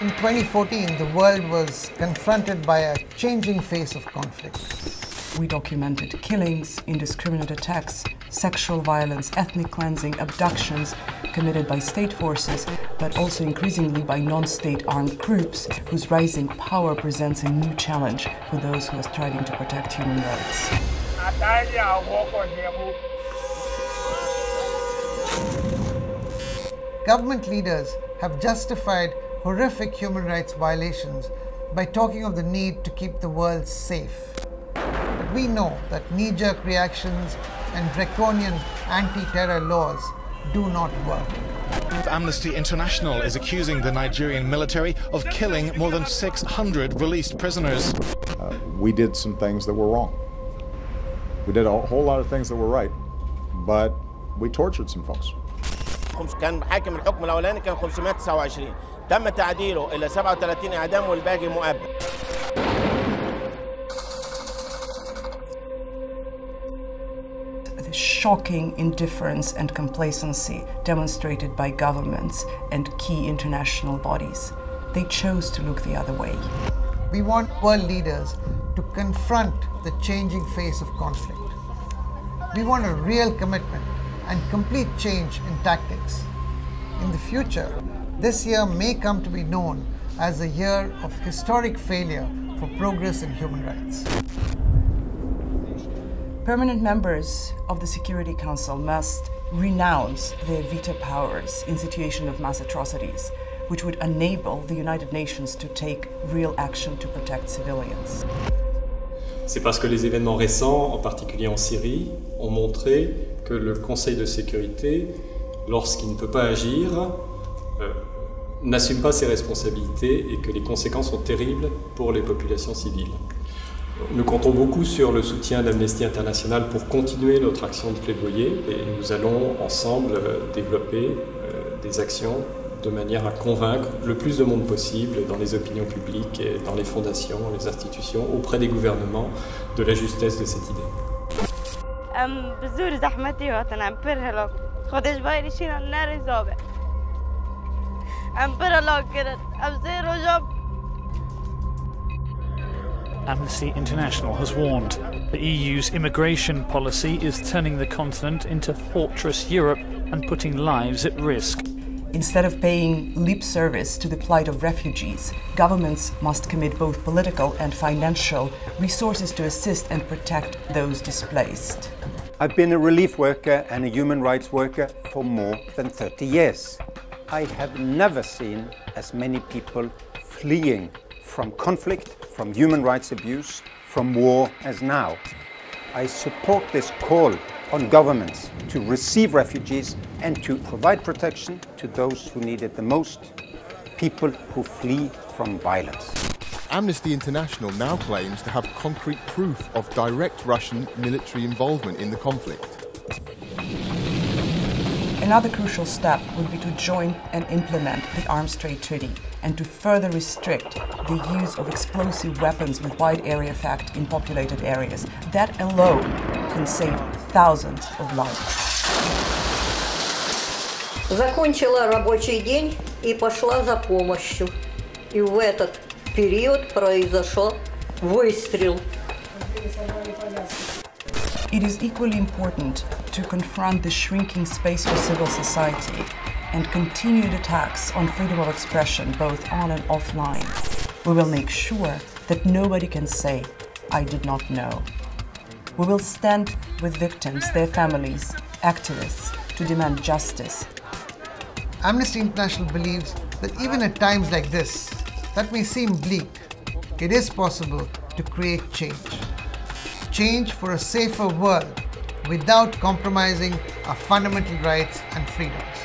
In 2014, the world was confronted by a changing face of conflict. We documented killings, indiscriminate attacks, sexual violence, ethnic cleansing, abductions committed by state forces, but also increasingly by non-state armed groups whose rising power presents a new challenge for those who are striving to protect human rights. Government leaders have justified horrific human rights violations by talking of the need to keep the world safe. But we know that knee-jerk reactions and draconian anti-terror laws do not work. Amnesty International is accusing the Nigerian military of killing more than 600 released prisoners. We did some things that were wrong. We did a whole lot of things that were right, but we tortured some folks. كان حاكم الحكم الأولاني كان 529 تم تعديله إلى 37 إعدام والباقي مؤبد. The shocking indifference and complacency demonstrated by governments and key international bodies. They chose to look the other way. We want world leaders to confront the changing face of conflict. We want a real commitment and complete change in tactics. In the future, this year may come to be known as a year of historic failure for progress in human rights. Permanent members of the Security Council must renounce their veto powers in situation of mass atrocities, which would enable the United Nations to take real action to protect civilians. C'est parce que les événements récents, en particulier en Syrie, ont montré que le Conseil de sécurité, lorsqu'il ne peut pas agir, n'assume pas ses responsabilités et que les conséquences sont terribles pour les populations civiles. Nous comptons beaucoup sur le soutien d'Amnesty International pour continuer notre action de plaidoyer et nous allons ensemble développer des actions de manière à convaincre le plus de monde possible dans les opinions publiques et dans les fondations, les institutions, auprès des gouvernements, de la justesse de cette idée. Amnesty International has warned the EU's immigration policy is turning the continent into Fortress Europe and putting lives at risk. Instead of paying lip service to the plight of refugees, governments must commit both political and financial resources to assist and protect those displaced. I've been a relief worker and a human rights worker for more than 30 years. I have never seen as many people fleeing from conflict, from human rights abuse, from war as now. I support this call on governments to receive refugees and to provide protection to those who need it the most, people who flee from violence. Amnesty International now claims to have concrete proof of direct Russian military involvement in the conflict. Another crucial step would be to join and implement the Arms Trade Treaty and to further restrict the use of explosive weapons with wide area effect in populated areas. That alone can save thousands of lives. Закончила рабочий день и пошла за помощью. И в этот период произошел выстрел. It is equally important to confront the shrinking space for civil society and continued attacks on freedom of expression, both on and offline. We will make sure that nobody can say, "I did not know." We will stand with victims, their families, activists, to demand justice. Amnesty International believes that even at times like this, that may seem bleak, it is possible to create change. Change for a safer world without compromising our fundamental rights and freedoms.